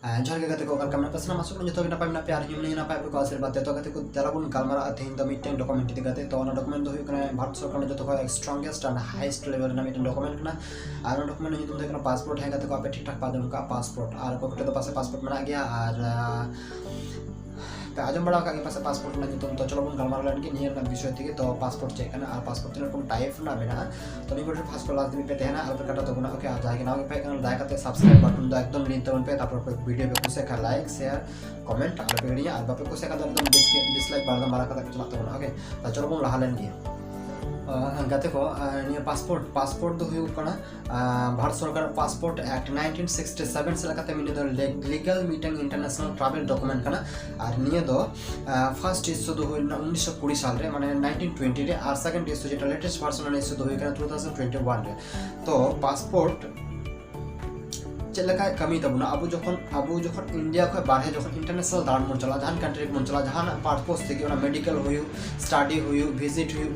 जोहार गे गाते को ओकर कामना पसना मासुक न जतो नपाय ना प्यार हिमने नपाय को आशीर्वाद ते तो गाते को तेलाबुन गालमारा तेहिन द मिटेन डॉक्यूमेंट इति गाते तो ना डॉक्यूमेंट दो हुई कना भारत सरकार जतो को स्ट्रांगेस्ट एंड हाईएस्ट लेवल ना मिटेन डॉक्यूमेंट कना आर डॉक्यूमेंट नितुम दे कना पासपोर्ट है गाते को आपे ठीक ठाक पादम का पासपोर्ट आर को तो पासे पासपोर्ट मना गया आर आजम बड़ा का पासे पासपोर्ट ना नितुम तो चलो बन गालमारा लन की नियर ना विषय थी तो पासपोर्ट चेक करना और पासपोर्ट तीन रकम टाइप ना मेना तो नहीं बोले फास्ट को लास्ट दिन पे तेना अलग कटा तो गुना ओके आ जाएगा ना पे करना दाया करते सब्सक्राइब बटन दा एकदम लिंक तवन पे तापर वीडियो पे कुछ का लाइक शेयर कमेंट आले पे गड़िया और बापे कुछ का एकदम डिसलाइक बार मारा का चला तो गुना ओके तो चलो बन लहा लन की गाते को निया पासपोर्ट दो हुई कना भारत सरकार पासपोर्ट एक्ट 1967 से लगाते मिने दो legal meeting international travel document कना और निया दो फर्स्ट इश्यू दो हुई 1920 साल रे माने 1920 रे और सेकंड इश्यू जेटा लेटेस्ट वर्जन इश्यू दो हुई कना 2021 रे तो पासपोर्ट चलका कमी तबना अब जखन इंडिया को बाहर जखन इंटरनेशनल दान मन चला जहां कंट्री मन चला जहां पर्पस थी मेडिकल हुई स्टडी हुई विजिट हुई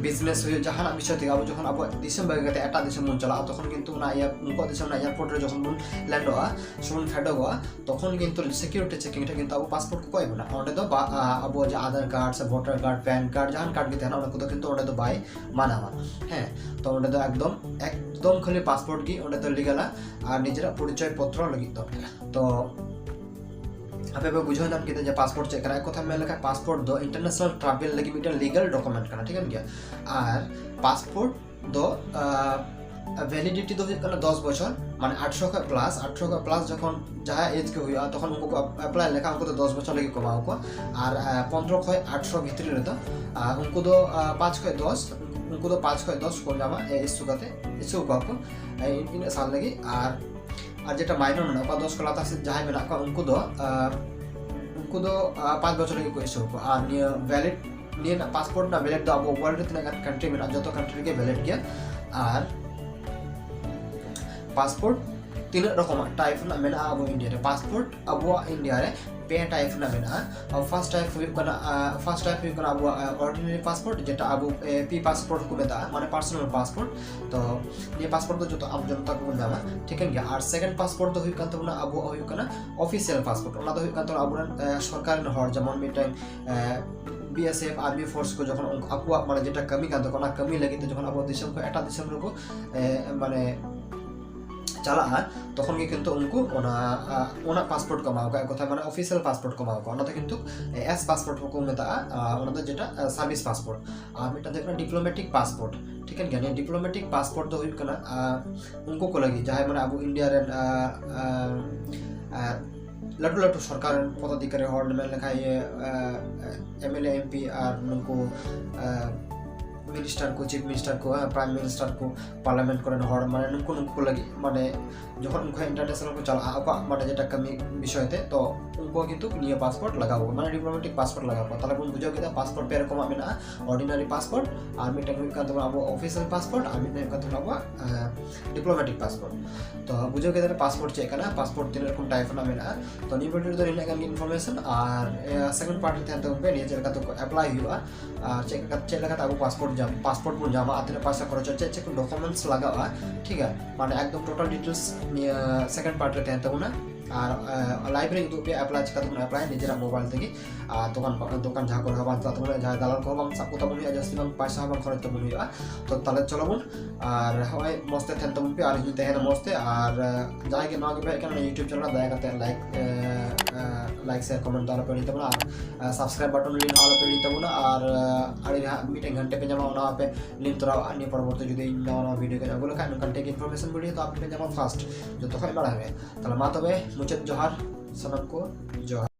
बिजनेस हुई जहां विषय थी अब जखन अब दिसम बागे गते एटा दिसम मन चला तखन किंतु ना या उनको दिसम ना एयरपोर्ट रे जखन मन लैंडवा सुन फेडवा तखन किंतु सिक्योरिटी चेकिंग रे किंतु अब पासपोर्ट को कोइबना ओंडे दो अब जे आधार कार्ड से वोटर कार्ड पैन कार्ड जहां कार्ड भी तेना उनको किंतु ओंडे दो बाय मानावा हैं तो ओंडे दो एकदम खाली पासपोर्ट की ओंडे तो लीगला और निजरा परिचय पत्र लगी तो आपे बुझो नाम के पासपोर्ट चेक करा कथा में लगा पासपोर्ट दो इंटरनेशनल ट्रैवल लगी मिटन लीगल डॉक्यूमेंट करना ठीक है क्या और पासपोर्ट दो वैलिडिटी दो करना 10 बছর माने 18 का प्लस जखन जहाँ एज के हुआ तखन उनको अप्लाई लेखा उनको तो 10 बছর लगी कमाओ को और 15 खय 18 भितरी रे तो उनको दो 5 खय 10 उनको दो 5 खय 10 को जामा इशू करते इशू को इन साल लगी और जेटा माइनर में ना 10 को लाता से जहाँ में ना उनको दो 5 बছর लगी को इशू को और निया वैलिड निया पासपोर्ट ना वैलिड दो अब वर्ल्ड रे तना कंट्री में जो तो कंट्री के वैलिड गया और पासपोर्ट तीन रकम टाइप ना मेना अब इंडिया रे पासपोर्ट अब इंडिया रे पे टाइप ना मेना अब फर्स्ट टाइप हुई कना अब ऑर्डिनरी पासपोर्ट जेटा अब पी पासपोर्ट को मेता माने पर्सनल पासपोर्ट तो ये पासपोर्ट तो जो तो अब जनता को जामा ठीक है क्या और सेकंड पासपोर्ट तो हुई कन तो ना अब हुई कना ऑफिशियल पासपोर्ट ओना तो हुई कन तो अब सरकार हर जेमन मिटाइम बीएसएफ आर्मी फोर्स को जखन आपको माने जेटा कमी कान तो कमी लगी तो जखन अब दिसम को एटा दिसम को माने चला तखन के किंतु उनको ओना पासपोर्ट कमाओ का कथा माने ऑफिशियल पासपोर्ट कमाओ का ओना तो किंतु एस पासपोर्ट को मेता ओना तो जेटा सर्विस पासपोर्ट और मिटा देखना डिप्लोमेटिक पासपोर्ट ठीक है क्या डिप्लोमेटिक पासपोर्ट तो हुई कना उनको को लगी जहां माने अब इंडिया रे लटू सरकार पदाधिकारी हर में लेखा ये एमएलए एमपी और उनको मिनिस्टर को चीफ मिनिस्टर को प्राइम मिनिस्टर को पार्लियामेंट को हर माने उनको लगी माने जखन उनको इंटरनेशनल को चला माने जेटा कमी विषय थे तो उनको किंतु निया पासपोर्ट लगाओ माने डिप्लोमेटिक पासपोर्ट लगाओ ताले बन बुझो के पासपोर्ट पे रकम में ऑर्डिनरी पासपोर्ट और मिटन का तो अब ऑफिशियल पासपोर्ट और मिटन का तो अब डिप्लोमेटिक पासपोर्ट तो बुझो के पासपोर्ट चेक करना पासपोर्ट तीन रकम टाइप ना में तो नी वीडियो तो इनका इनफॉरमेशन और सेकंड पार्ट थे तो पे निजे का तो अप्लाई हुआ चेक लगा अब पासपोर्ट बन जामा आते पैसा खर्च चेक डॉक्यूमेंट्स लगा ठीक है माने एकदम टोटल डिटेल्स सेकंड पार्ट रे तो और लाइब्रेरी तो पे अप्लाई चिका तो अप्लाई निजेरा मोबाइल तेगी दुकान जहाँ को हवा तो जहाँ दालाल को हम सब को तब जस्ती बन पैसा हम खर्च तब हुआ तो ताले चलो बन और हवाई मस्ते थे तब पे और जो तहन मस्ते और जाए के ना के पे यूट्यूब चैनल दया करते लाइक शेयर कमेंट दाला पे तब और सब्सक्राइब बटन लिंक वाला पे तब और अड़ी मीटिंग घंटे पे जमा होना पे लिंक तोरा अन्य परवर्ती जो नवा वीडियो के बोले खान कंटेंट इन्फॉर्मेशन वीडियो तो आप पे जमा फास्ट जो तो खै बड़ा है ताले मा तबे मुझे जोहार सनम को जोहार।